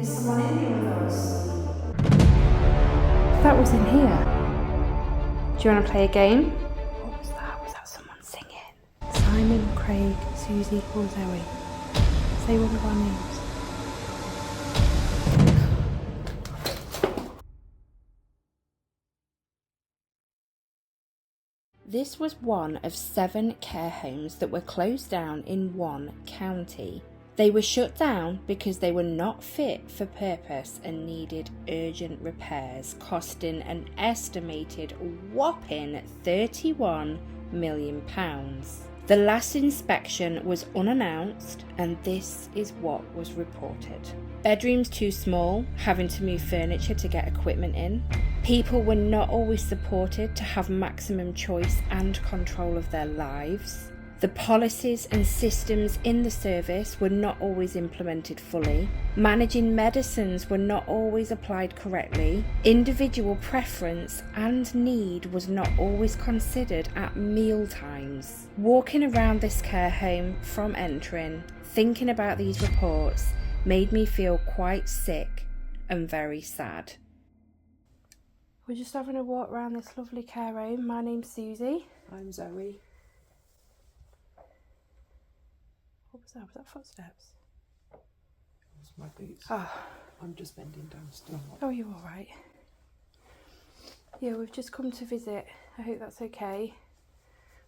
Is someone in here with us? That was in here. Do you want to play a game? What was that? Was that someone singing? Simon, Craig, Susie, or Zoe? Say one of our names. This was one of 7 care homes that were closed down in one county. They were shut down because they were not fit for purpose and needed urgent repairs, costing an estimated whopping £31 million. The last inspection was unannounced, and this is what was reported. Bedrooms too small, having to move furniture to get equipment in. People were not always supported to have maximum choice and control of their lives. The policies and systems in the service were not always implemented fully. Managing medicines were not always applied correctly. Individual preference and need was not always considered at meal times. Walking around this care home from entering, thinking about these reports, made me feel quite sick and very sad. We're just having a walk around this lovely care home. My name's Susie. I'm Zoe. What was that? Was that footsteps? It was my boots. Oh, I'm just bending down still. oh, you're all right. Yeah, we've just come to visit. I hope that's okay.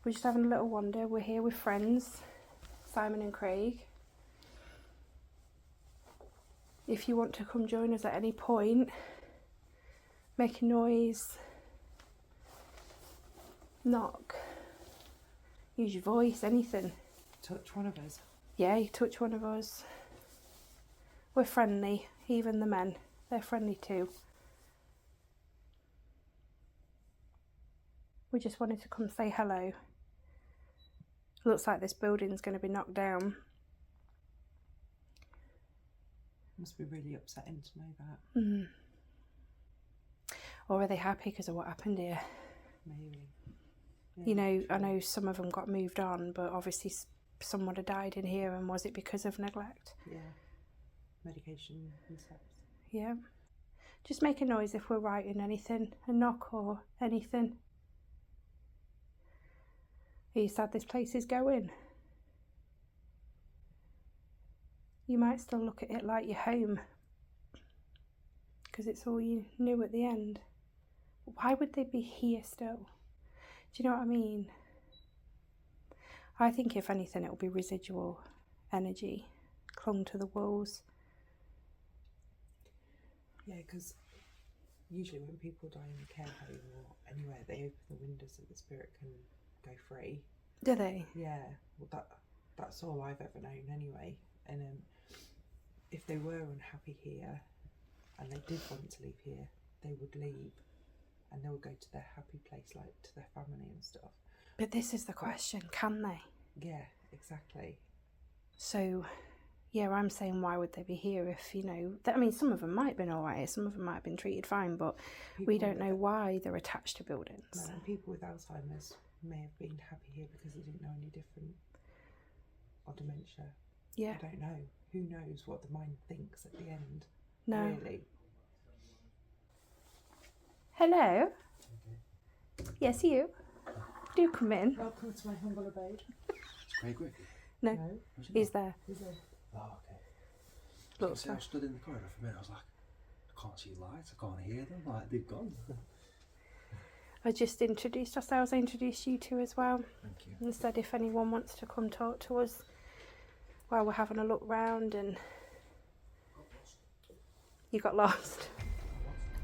We're just having a little wander. We're here with friends, Simon and Craig. If you want to come join us at any point, make a noise, knock, use your voice, anything. Touch one of us. Yeah, you touch one of us. We're friendly, even the men. They're friendly too. We just wanted to come say hello. Looks like this building's going to be knocked down. Must be really upsetting to know that. Mm. Or are they happy because of what happened here? Maybe. Yeah, You know, sure. I know some of them got moved on, but obviously some would have died in here, and was it because of neglect? Yeah. Medication and stuff. Yeah. Just make a noise if we're writing anything, a knock or anything. Are you sad this place is going? You might still look at it like your home, because it's all you knew at the end. Why would they be here still? Do you know what I mean? I think if anything, it'll be residual energy clung to the walls. Yeah, because usually when people die in a care home or anywhere, they open the windows so the spirit can go free. Do they? Yeah, well that's all I've ever known anyway. And if they were unhappy here and they did want to leave here, they would leave and they would go to their happy place, like to their family and stuff. But this is the question, can they? Yeah, exactly. So, yeah, I'm saying why would they be here if, you know, I mean, some of them might have been alright, some of them might have been treated fine, but we don't know why they're attached to buildings. No, and people with Alzheimer's may have been happy here because they didn't know any different, or dementia. Yeah. I don't know. Who knows what the mind thinks at the end? No. Really. Hello? Yes, you? Do come in. Welcome to my humble abode. Is Craig with you? No, No, he's there. is it? Oh, okay. Look, I stood in the corridor for a minute, I was like, I can't see lights, I can't hear them, like, they've gone. I just introduced ourselves, I introduced you two as well. Thank you. And said if anyone wants to come talk to us while we're having a look round, and you got lost.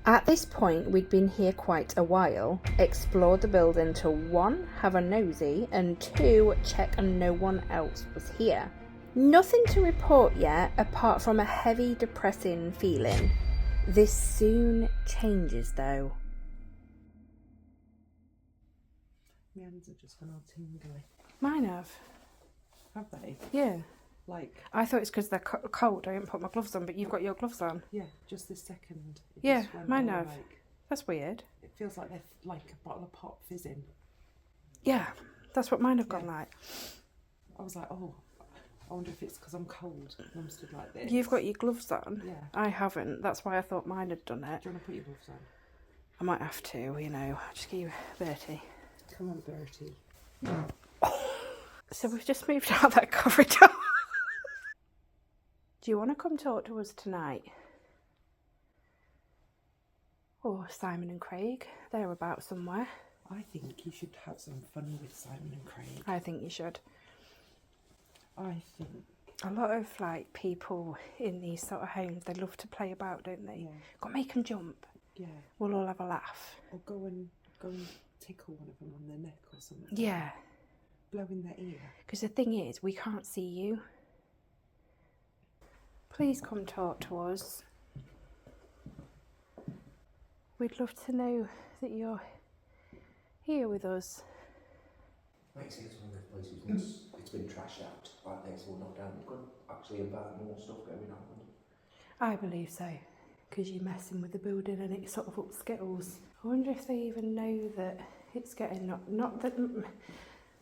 At this point, we'd been here quite a while, explored the building to 1, have a nosy, and 2, check and no one else was here. Nothing to report yet, apart from a heavy, depressing feeling. This soon changes though. My hands have just gone all tingly. Mine have. Have they? Yeah. Like, I thought it's because they're cold, I didn't put my gloves on, but you've got your gloves on. yeah, just this second. It Yeah, just went mine all, have. Like, That's weird. it feels like they're like a bottle of pop fizzing. Yeah, that's what mine have gone Yeah. like. I was like, oh, I wonder if it's because I'm cold and I'm stood like this. You've got your gloves on. Yeah. I haven't. That's why I thought mine had done it. Do you want to put your gloves on? I might have to, you know. Just give you Bertie. Come on, Bertie. So we've just moved out that corridor. Do you want to come talk to us tonight? Or Simon and Craig? They're about somewhere. I think you should have some fun with Simon and Craig. I think you should. I think. A lot of like people in these sort of homes, they love to play about, don't they? Yeah. Got to make them jump. Yeah. We'll all have a laugh. Or go and tickle one of them on their neck or something. Yeah. Blow in their ear. Because the thing is, we can't see you. Please come talk to us. We'd love to know that you're here with us. Like I say, it's one of the places once it's been trashed out, like this will knock down. It could actually invite more stuff going on. I believe so, because you're messing with the building and it sort of up skittles. I wonder if they even know that it's getting not that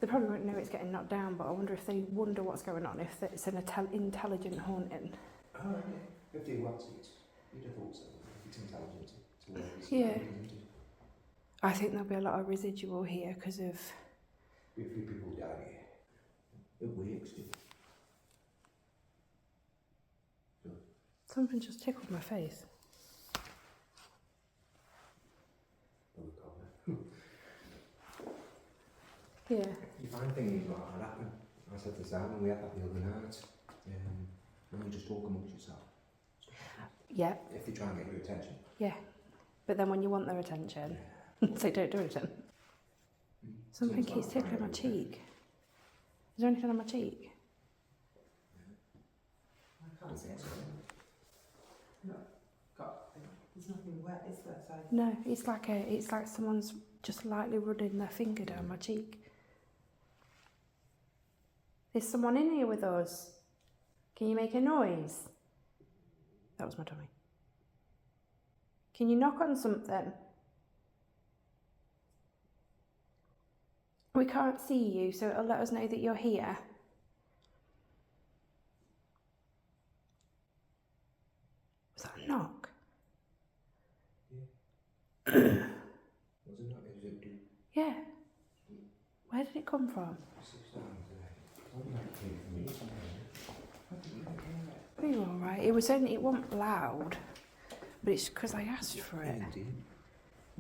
they probably won't know it's getting knocked down, but I wonder if they wonder what's going on, if it's an intelligent haunting. Oh, yeah. If they want it, you'd have thought so. If it's intelligent, to work with Yeah. I think there'll be a lot of residual here because of... A few people down here. It works, too. Something just tickled my face. Yeah. You find things like that happen. I said to Simon, we had that the other night. When you just talk amongst yourself. Yeah. If they try and get your attention. Yeah. But then when you want their attention, they don't do anything. Something keeps tickling my cheek. Is there anything on my cheek? I can't say so. No. There's nothing wet, is there? So No, it's like someone's just lightly running their finger down my cheek. Is someone in here with us? Can you make a noise? That was my tummy. Can you knock on something? We can't see you, so it'll let us know that you're here. Was that a knock? Was it not? It was empty. Yeah. Where did it come from? 6 times today. It's only like 3 for me. Are you alright? It wasn't loud, but it's because I asked for it.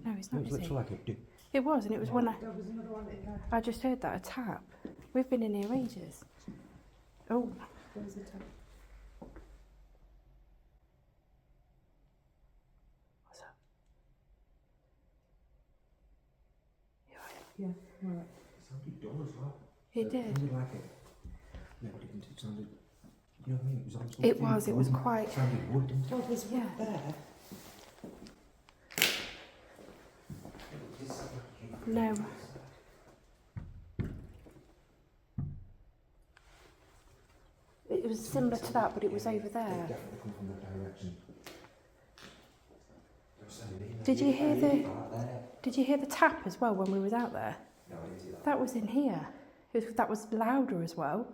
No, it's not, is it? like it did. It was, and it was when there was another one in there. I just heard that, a tap. We've been in here ages. Oh, There was a tap. what's that? You alright? Yeah. Right. It sounded dull as well. It did. It sounded like it. No, it didn't. It sounded. You know what I mean? It was on something. It was quite... It sounded wood, didn't it? Well, there's one Yeah. there. No. It was similar to that, but it was over It there. definitely come from that direction. Did you hear the... Right there. Did you hear the tap as well when we was out there? No, I didn't see that. That was in here. That was louder as well.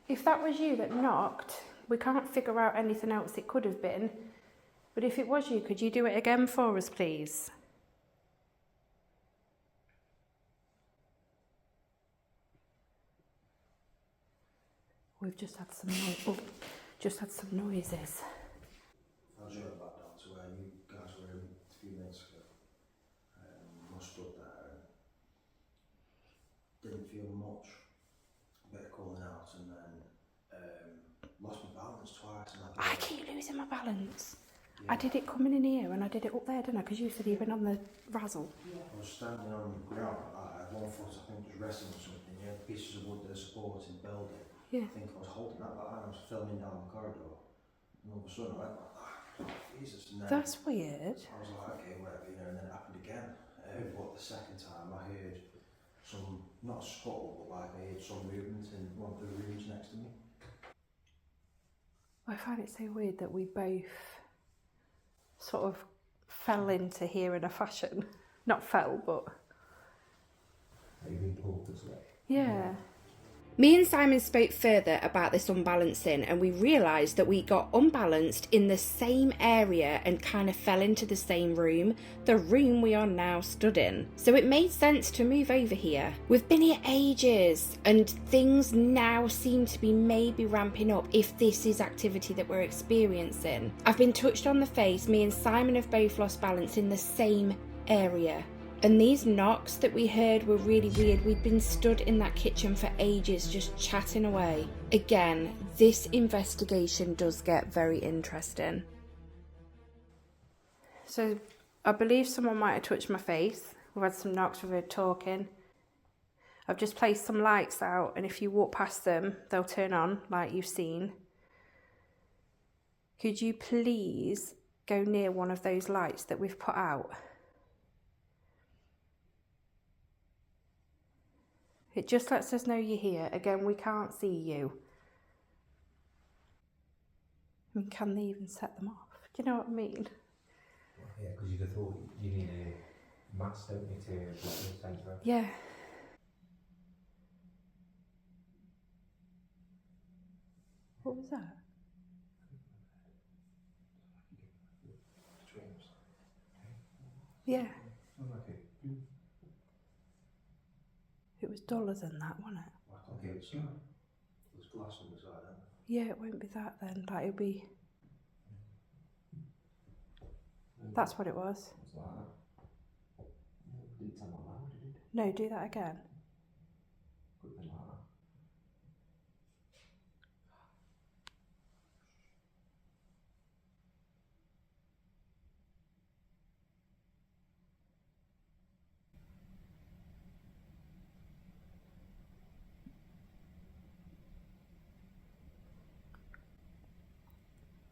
If that was you that knocked, we can't figure out anything else it could have been. But if it was you, could you do it again for us, please? We've just had some noises. I was right back down to where you guys were in a few minutes ago. I stood there and didn't feel much. A bit of calling out, and then lost my balance twice. And I keep losing my balance. Yeah. I did it coming in here and I did it up there, didn't I? Because you said you've been on the razzle. I was standing on the ground. I had one foot, I think, was resting on something. You had pieces of wood that are supporting building. Yeah. I think I was holding that line. I was filming down the corridor, and all of a sudden I went like, oh, Jesus. And then That's weird. I was like, okay, whatever, you know, and then it happened again. But the second time I heard some, not a scuttle, but like I heard some movement in one of the rooms next to me. I find it so weird that we both sort of fell into here in a fashion. Not fell, but... Have you been pulled this way? Yeah. Me and Simon spoke further about this unbalancing, and we realised that we got unbalanced in the same area and kind of fell into the same room, the room we are now stood in. So it made sense to move over here. We've been here ages, and things now seem to be maybe ramping up if this is activity that we're experiencing. I've been touched on the face. Me and Simon have both lost balance in the same area. And these knocks that we heard were really weird. We'd been stood in that kitchen for ages just chatting away. Again, this investigation does get very interesting. So I believe someone might have touched my face. We've had some knocks, we've heard talking. I've just placed some lights out, and if you walk past them, they'll turn on like you've seen. Could you please go near one of those lights that we've put out? It just lets us know you're here. Again, we can't see you. I mean, can they even set them off? Do you know what I mean? Well, yeah, because you'd have thought you need a mask, don't you, to block the centre? Yeah. What was that? Streams. Yeah. Okay. It was duller than that, wasn't it? Okay, so there's glass on the side, isn't there? Yeah, it won't be that then. Like, it'll be... That's what it was. It's like that. No, it didn't sound like that, did it? No, do that again. Could have been like that.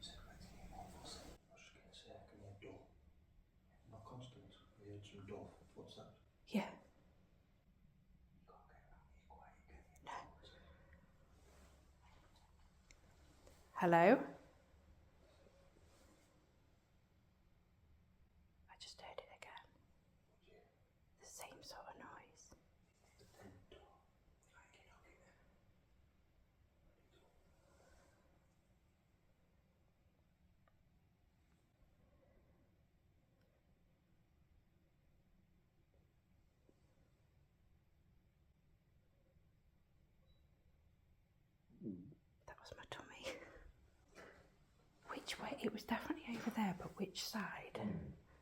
I was just going to say, I can hear dull. Not constant, we heard some dull footsteps. Yeah. You can't get around here quiet, can you? No. Hello? I just heard it again. The same sort of noise. That was my tummy. Which way? It was definitely over there, but which side?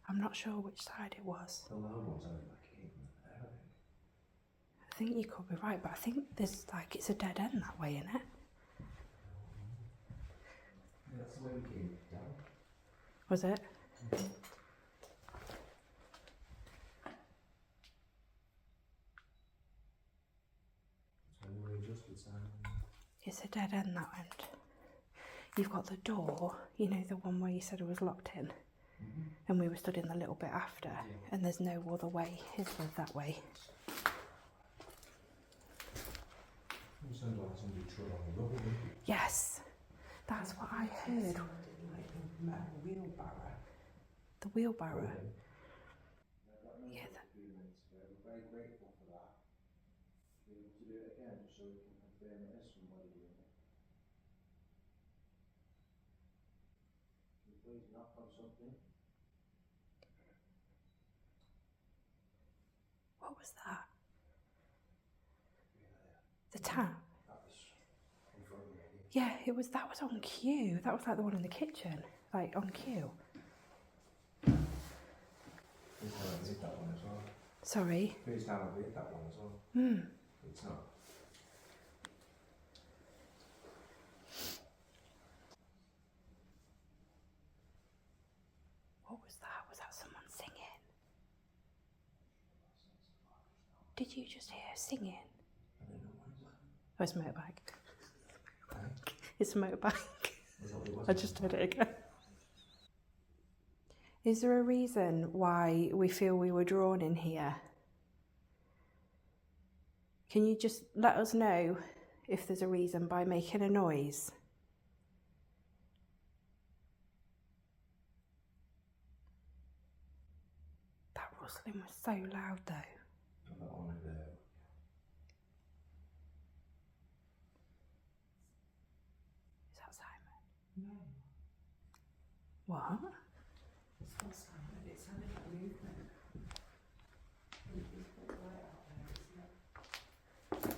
I'm not sure which side it was. The loud one's only like it came from there, I think. I think you could be right, but I think there's like it's a dead end that way, isn't it? Yeah, that's the way we came down. Was it? So we adjusted sound. It's a dead end that end. You've got the door, you know, the one where you said it was locked in, and we were stood in the little bit after, and there's no other way, is there, that way? It sounded like somebody trod on the rubber, didn't it? Yes, that's what I heard. Like a metal wheelbarrow. The wheelbarrow. Yeah, We're very grateful for that. To be able to do it again, just so we can confirm it is somebody doing it. Can you please knock on something? what was that? The tap. That was in front of me. Yeah, that was on cue. That was like the one in the kitchen, like on cue. Please tell I did that one as well. Sorry. Please tell I did that one as well. It's not. What was that? Was that someone singing? Did you just hear singing? I don't know what it was. Oh, it's a motorbike. Hey? It's a motorbike. I thought it was. I just heard it again. Is there a reason why we feel we were drawn in here? Can you just let us know if there's a reason by making a noise? That rustling was so loud though. That one over there. What? It's not sound, it sounded like movement. It's quite light out there, isn't it?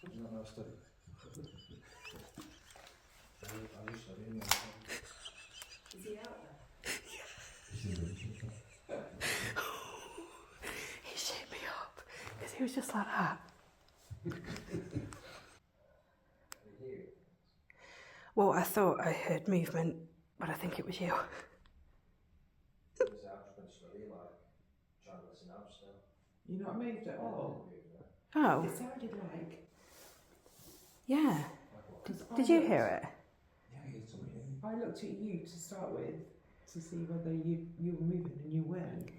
Is that nice study? I just studying. Is he out there? He shaped me up because he was just like that. Well, I thought I heard movement, but I think it was you. I've just been studying, like, trying to listen out still. You're not moved at all? Oh, It sounded like... yeah. 'cause Did you hear it? Yeah, I hear something. I looked at you to start with to see whether you were moving and you weren't.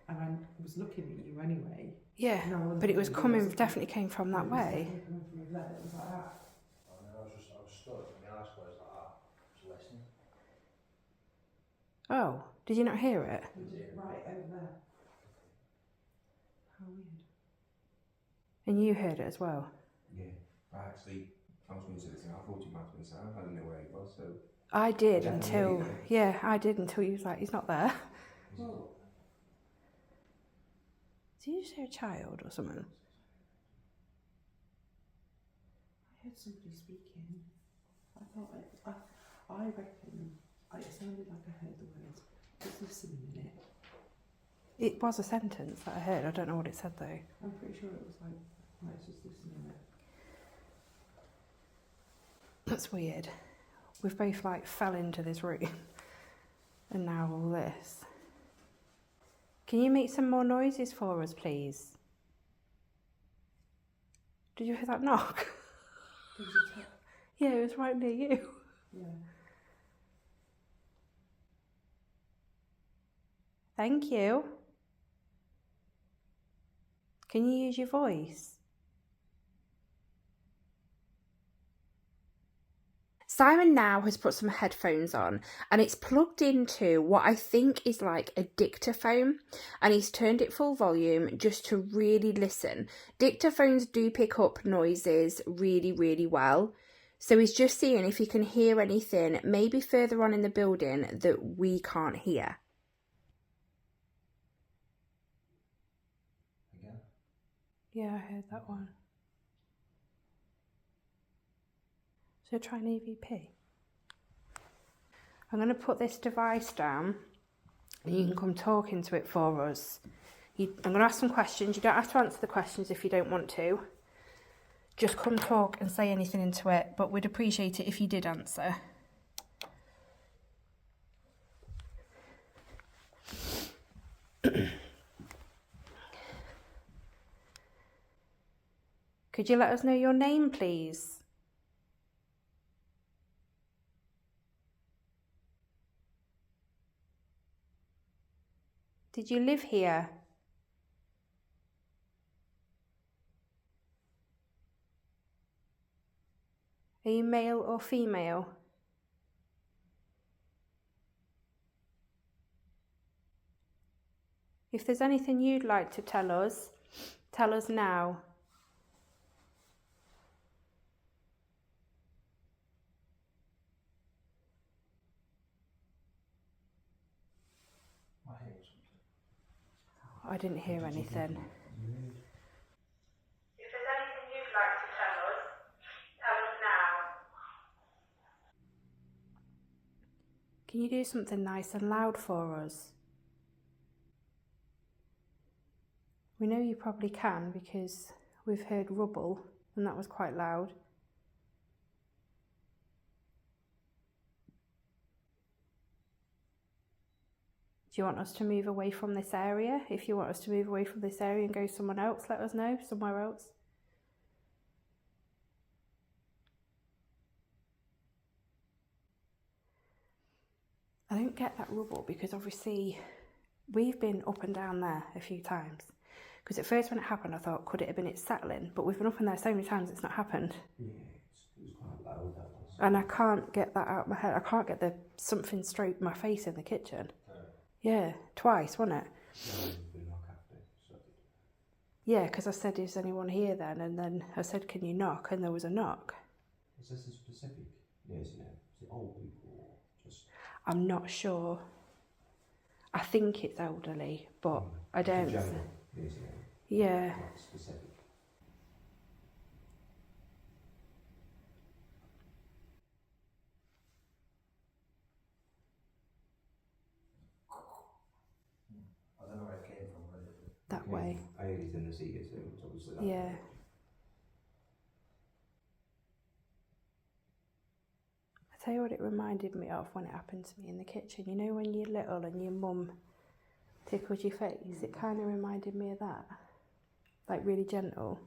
And I was looking at you anyway. Yeah, No, but it was it coming, wasn't. definitely came from that It was way. definitely coming from over there. It was like that. And then I was stood with my eyes closed like that, just listening. Oh, did you not hear it? It was right over there. How weird. And you heard it as well? Yeah. I was going to say this thing, I thought you might have been sound, I didn't know where he was, so... I did Definitely until, heard it. yeah, I did until you was like, he's not there. Well, Did you just hear a child or something? I heard somebody speaking. I thought I reckon it sounded like I heard the words. Just listen a minute. It was a sentence that I heard. I don't know what it said though. I'm pretty sure it was like, right, just listen a minute. That's weird. We've both like fell into this room and now all this. Can you make some more noises for us, please? Did you hear that knock? There was a tap. Yeah, it was right near you. Yeah. Thank you. Can you use your voice? Simon now has put some headphones on and it's plugged into what I think is like a dictaphone, and he's turned it full volume just to really listen. Dictaphones do pick up noises really, really well. So he's just seeing if he can hear anything maybe further on in the building that we can't hear. Again? Yeah, I heard that one. So try an EVP. I'm going to put this device down and you can come talk into it for us. I'm going to ask some questions. You don't have to answer the questions if you don't want to. Just come talk and say anything into it, but we'd appreciate it if you did answer. Could you let us know your name, please? Did you live here? Are you male or female? If there's anything you'd like to tell us now. I hear something. I didn't hear anything. If there's anything you'd like to tell us now. Can you do something nice and loud for us? We know you probably can because we've heard rubble and that was quite loud. Do you want us to move away from this area? If you want us to move away from this area and go somewhere else, let us know, somewhere else. I don't get that rubble because obviously we've been up and down there a few times. Because at first when it happened I thought, could it have been it settling? But we've been up in there so many times it's not happened. Yeah, it was quite loud, that was. And I can't get that out of my head. I can't get the something straight in my face in the kitchen. Yeah, twice, wasn't it? Yeah, because I said, is anyone here then? And then I said, can you knock? And there was a knock. Is this a specific nursing home? Is it old people or just? I'm not sure. I think it's elderly, but I Just a don't. general nursing home, Yeah. not specific. I don't know where it came from, but That Okay. way. I heard he's in the sea, so it's obviously that Yeah. way. I tell you what it reminded me of when it happened to me in the kitchen. You know when you're little and your mum tickled your face? It kind of reminded me of that. Like really gentle.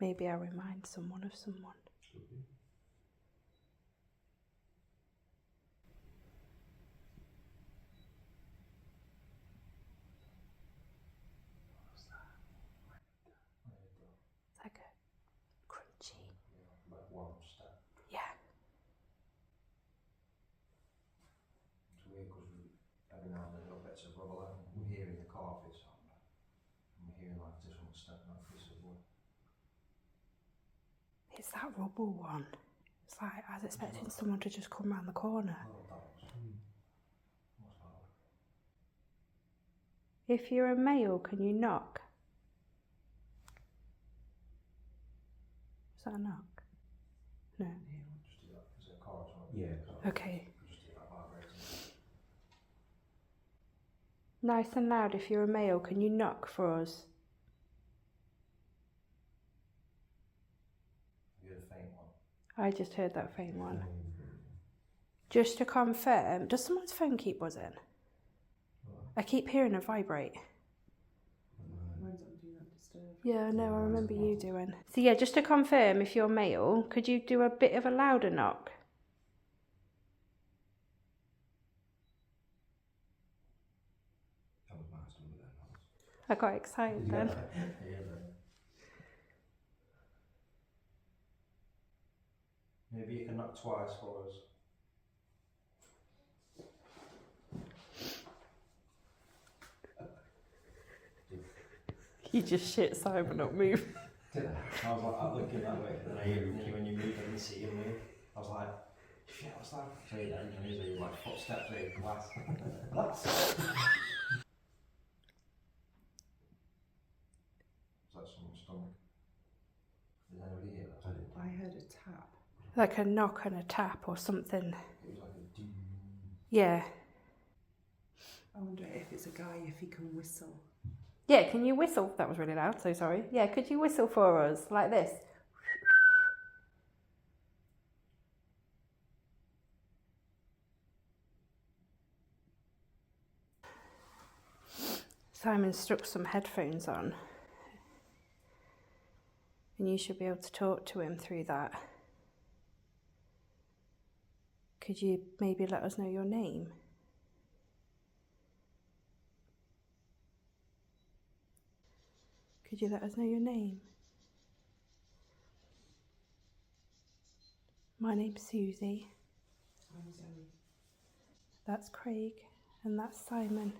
Maybe I'll remind someone of someone. Okay. It's like a crunchy. like one step. Yeah. It's weird because every now and then little bits of rubble and we're hearing the carpet sound. And we're hearing like just someone stepping out this way. It's that rubble one. It's like I was expecting someone to just come round the corner. Oh, that was. What's that? If you're a male, can you knock? Is that a knock? No. Just do that. Is it a car or something? Yeah. Okay. Just do that vibrating. Nice and loud. If you're a male, can you knock for us? Have you had a faint one? I just heard that faint one. Just to confirm, does someone's phone keep buzzing? I keep hearing it vibrate. Mine's on Do Not Disturb. Yeah, no, I remember you doing. So yeah, just to confirm, if you're male, could you do a bit of a louder knock? That was my stomach then. I got excited then. Yeah, maybe you can knock twice for us. You just shit Simon up, move. I was like looking that way, and then I hear when you move, I didn't see you move. I was like, shit, what's that? So you then, and these are like footsteps over the glass. That's. Is that someone's stomach? Did anybody hear that? I did. I heard a tap. Like a knock and a tap or something. It was like a ding. Yeah. I wonder if it's a guy, if he can whistle. Yeah, can you whistle? That was really loud, so sorry. Yeah, could you whistle for us? Like this? Simon stuck some headphones on. And you should be able to talk to him through that. Could you maybe let us know your name? Could you let us know your name? My name's Susie. I'm Zoe. That's Craig. And that's Simon.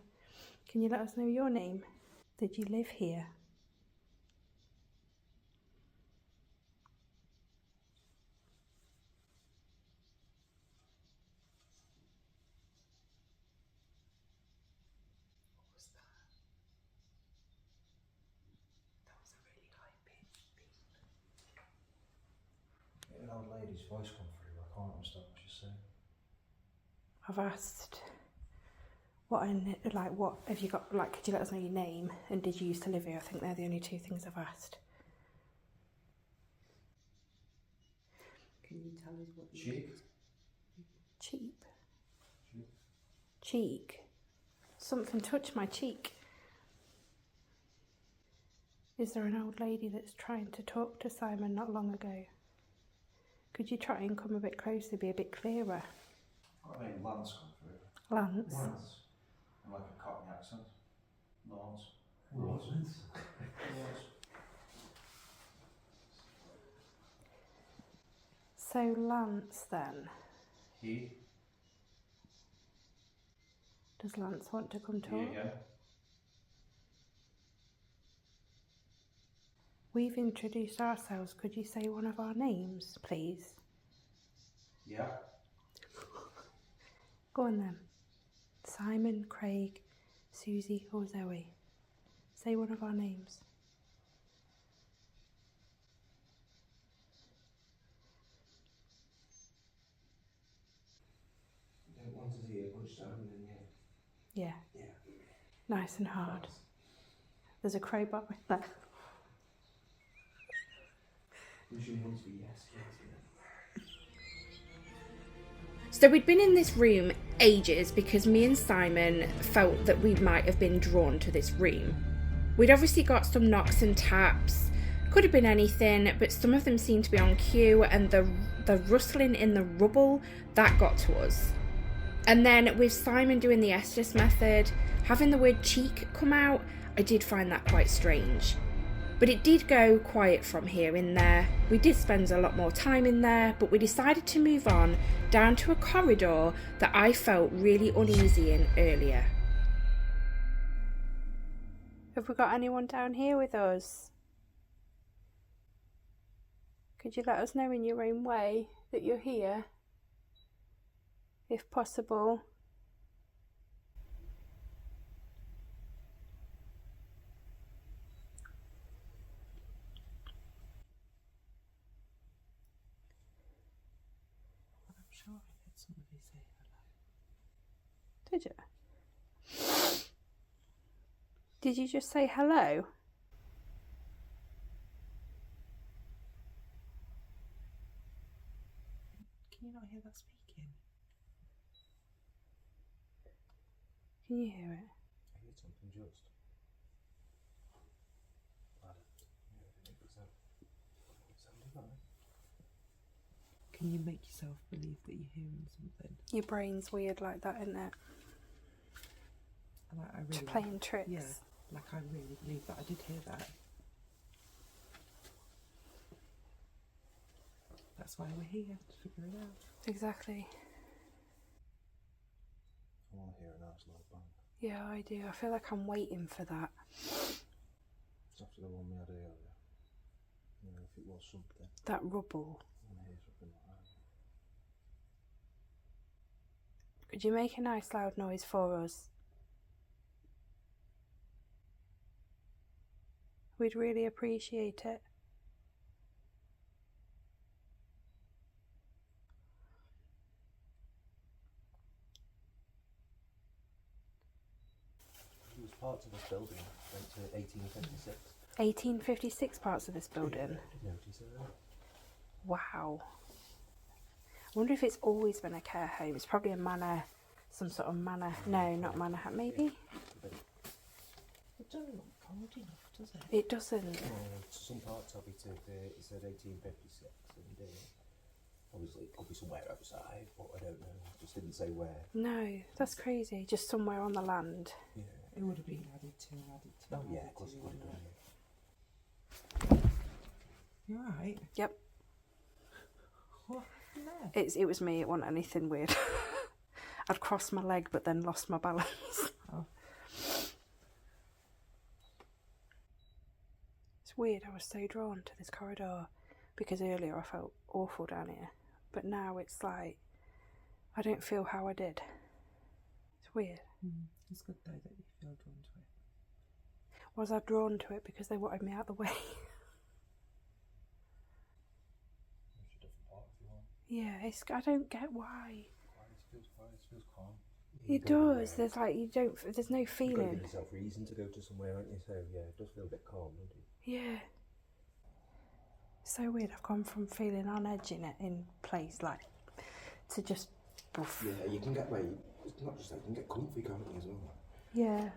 Can you let us know your name? Did you live here? What was that? That was a really high pitched beep. An old lady's voice come through. I can't understand what she's saying. I've asked what have you got, like, could you let us know your name and did you used to live here? I think they're the only two things I've asked. Can you tell us what you Cheek? Cheap? Cheek? Cheek? Something touched my cheek. Is there an old lady that's trying to talk to Simon not long ago? Could you try and come a bit closer, be a bit clearer? Got a name Lance come through. Lance? Lance. And like a Cockney accent. Lance. Lance. Lance. So Lance then, He. does Lance want to come He talk? again. We've introduced ourselves. Could you say one of our names, please? Yeah. Go on then. Simon, Craig, Susie or Zoe. Say one of our names. Don't want to see a punch down and then Yeah, yeah. nice and hard. There's a crowbar with that. Mission wants to be yes, yes, yeah. So we'd been in this room ages because me and Simon felt that we might have been drawn to this room. We'd obviously got some knocks and taps, could have been anything, but some of them seemed to be on cue, and the rustling in the rubble, that got to us. And then with Simon doing the Estes method, having the word cheek come out, I did find that quite strange. But it did go quiet from here in there. We did spend a lot more time in there, but we decided to move on down to a corridor that I felt really uneasy in earlier. Have we got anyone down here with us? Could you let us know in your own way that you're here, if possible? I'm sure I heard somebody say hello. Did you? Did you just say hello? Can you not hear that speaking? Can you hear it? I heard something just. I don't think it sounded like. Can you make yourself believe that you're hearing something? Your brain's weird like that, isn't it? And I really, Just playing tricks. yeah, like I really believe that. I did hear that. That's why we're here, to figure it out. Exactly. I want to hear a nice loud bang. Yeah, I do. I feel like I'm waiting for that. It's after the one we had earlier. You know, if it was something. That rubble. I want to hear something like that. Could you make a nice loud noise for us? We'd really appreciate it. It was parts of this building went to 1856. 1856 parts of this building. I did notice that. Wow. I wonder if it's always been a care home. It's probably a manor, some sort of manor. No, not manor hat, maybe? It doesn't look cold enough, does it? It doesn't. Some parts of it it said 1856, and obviously it could be somewhere outside, but I don't know. It just didn't say where. No, that's crazy. Just somewhere on the land. Yeah. It would have been added to and added to. Oh and yeah, added of course to, it would have wouldn't done. it? You alright? Yep. What happened there? It was me. It wasn't anything weird. I'd crossed my leg but then lost my balance. Oh. It's weird. I was so drawn to this corridor because earlier I felt awful down here, but now it's like I don't feel how I did. It's weird. It's good though that you feel drawn to it. Was I drawn to it because they wanted me out of the way? It's a different part if you want. Yeah, I don't get why. Quiet, feels calm. It does. There's like there's no You've got to feeling. give yourself reason to go to somewhere, aren't you? So yeah, it does feel a bit calm, doesn't it? Yeah. So weird. I've gone from feeling on edge in place like to just poof. Yeah, you can get it's not just that, you can get comfy, can't you, as well? Yeah.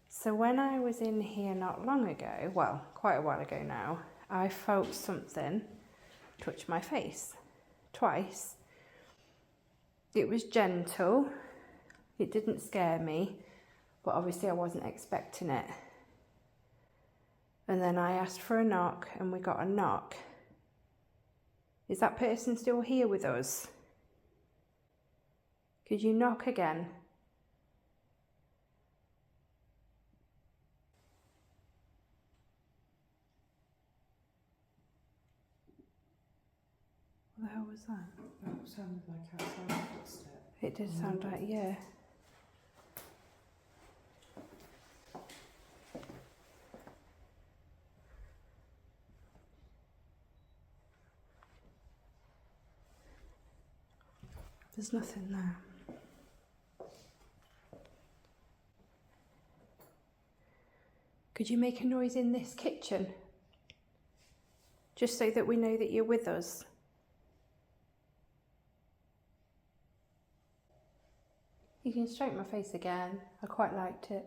So when I was in here not long ago, well, quite a while ago now, I felt something touch my face twice. It was gentle. It didn't scare me, but obviously I wasn't expecting it. And then I asked for a knock and we got a knock. Is that person still here with us? Could you knock again? What the hell was that? That sounded like outside footstep. It did sound like, yeah. There's nothing there. Could you make a noise in this kitchen? Just so that we know that you're with us. You can stroke my face again. I quite liked it.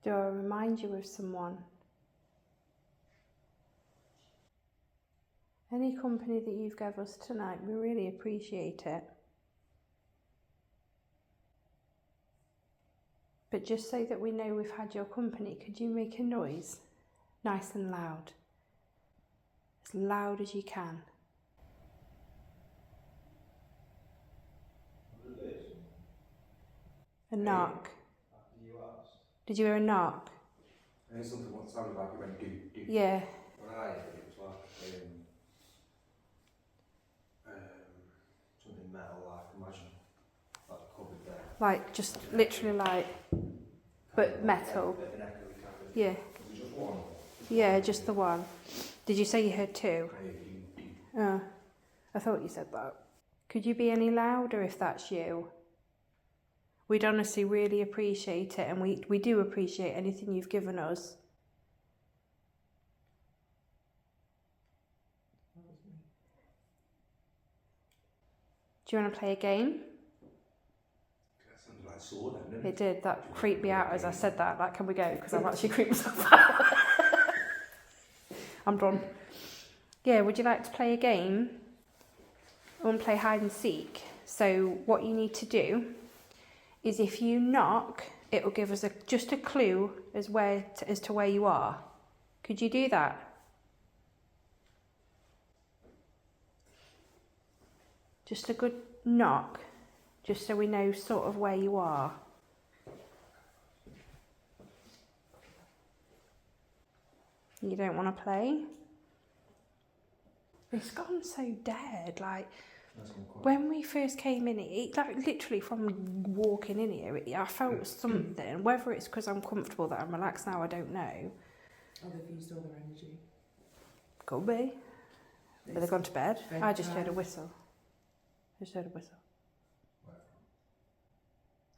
Do I remind you of someone? Any company that you've given us tonight, we really appreciate it. But just so that we know we've had your company, could you make a noise? Nice and loud. As loud as you can. A knock. Did you hear a knock? I heard something what sounded like it went do do. Yeah. When I heard it, it was like something metal, like imagine like covered there. Like just literally like, but metal. Bit of an echoey kind of. Yeah. Was it just one? Yeah, just the one. Did you say you heard two? I heard do do. Oh, I thought you said that. Could you be any louder if that's you? We'd honestly really appreciate it, and we do appreciate anything you've given us. That was me. Do you want to play a game? That sounded like a sword then, didn't It did. That creeped me out as I said that. Like, can we go? Because I've actually creeped myself out. I'm done. Yeah, would you like to play a game? I want to play hide and seek. So what you need to do is if you knock, it will give us just a clue as to where you are. Could you do that? Just a good knock, just so we know sort of where you are. You don't want to play? It's gone so dead, like... When we first came in here, like literally from walking in here, I felt something. Whether it's because I'm comfortable that I'm relaxed now, I don't know. Oh, they've used all their energy. Could be. But they've gone to bed. I just heard a bedtime. whistle. I just heard a whistle.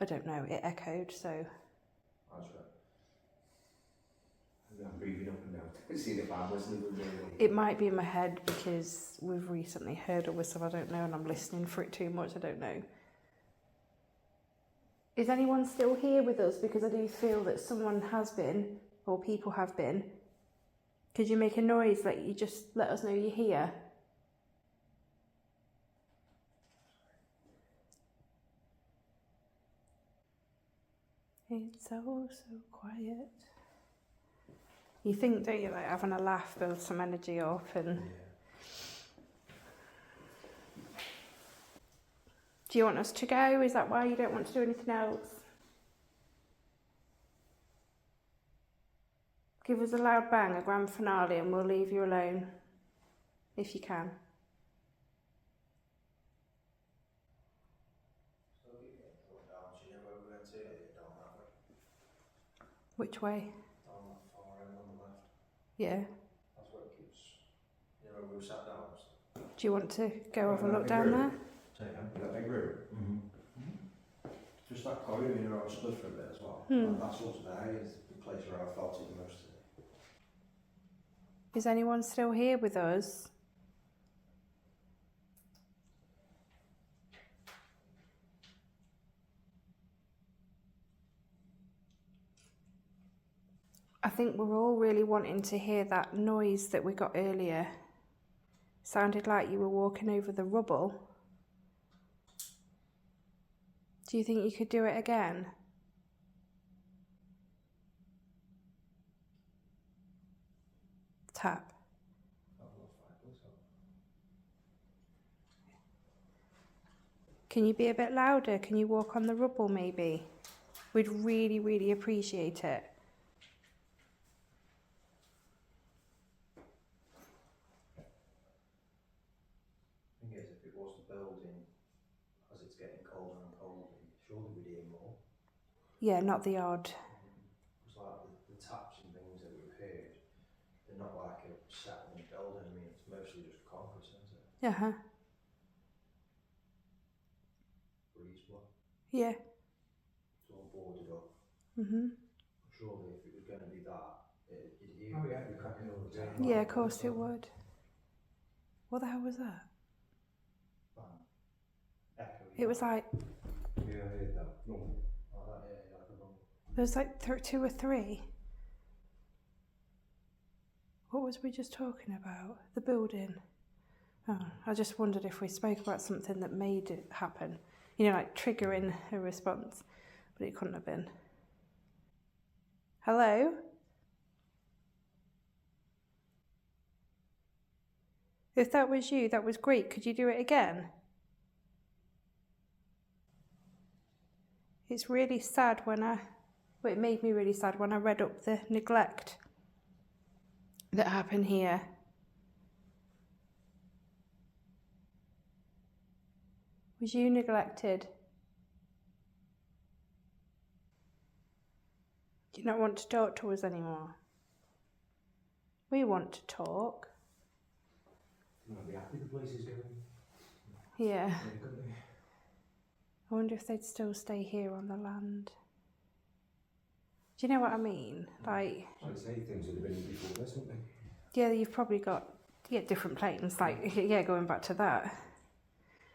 I don't know, it echoed, so... That's right. I'm breathing up and down. See if I'm listening with me. It might be in my head because we've recently heard a whistle, I don't know, and I'm listening for it too much, I don't know. Is anyone still here with us? Because I do feel that someone has been, or people have been. Could you make a noise, like you just let us know you're here? It's so quiet. You think, don't you, like having a laugh builds some energy up and... Do you want us to go? Is that why you don't want to do anything else? Give us a loud bang, a grand finale, and we'll leave you alone. If you can. Which way? Down that far end on the left. Yeah. That's where it keeps. You know, we were sat down. Do you want to go have a look down there? That big room. Just that corridor, you know, I stood for a bit as well. That's what's there is the place where I felt it the most today. Is anyone still here with us? I think we're all really wanting to hear that noise that we got earlier. Sounded like you were walking over the rubble. Do you think you could do it again? Tap. Can you be a bit louder? Can you walk on the rubble maybe? We'd really, really appreciate it. Yeah, not the odd. It's like the taps and things that we've heard, they're not like a settlement building. I mean, it's mostly just concrete, isn't it? Uh-huh. Breeze block. Yeah. It's all boarded up. Mhm. Surely if it was going to be that, it'd hear Oh, it yeah. if we cracking all the time. Yeah, of course it would. What the hell was that? Bang. Echo. It was like, Yeah, I heard that. No. Like that, yeah, like a rumble. there was like 2 or 3. What was we just talking about? The building. Oh, I just wondered if we spoke about something that made it happen. You know, like triggering a response. But it couldn't have been. Hello? If that was you, that was great. Could you do it again? It's really sad when well, it made me really sad when I read up the neglect that happened here. Was you neglected? Do you not want to talk to us anymore? We want to talk. You might be happy the place is going. Yeah. Yeah, couldn't they? I wonder if they'd still stay here on the land. Do you know what I mean? Like, I'd say things would have been before this, wouldn't they? yeah, you've probably got different planes. Like, yeah, going back to that.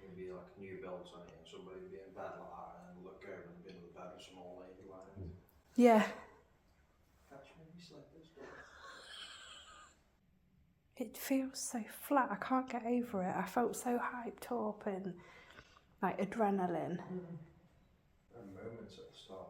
It'd be like new builds on it, and somebody would be in bed like that, and look over and be in the bed with some old lady lying. Yeah. Catch me in my slippers. It feels so flat. I can't get over it. I felt so hyped up and like adrenaline. There are moments at the start,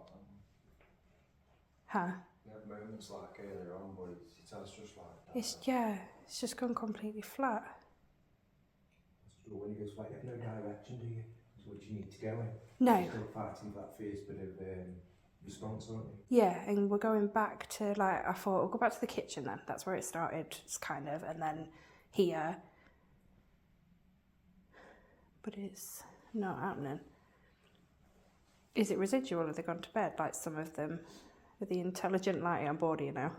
Huh? there are moments like earlier on, but it has just like that. It's just gone completely flat. That's true. When you go flat, you have no direction, do you? It's which you need to go in. No. You're still fighting that first bit of response, aren't you? Yeah, and we're going back to like, I thought we'll go back to the kitchen then. That's where it started, it's kind of, and then here. But it's not happening. Is it residual? Have they gone to bed? Like some of them, with the intelligent light on board, you know?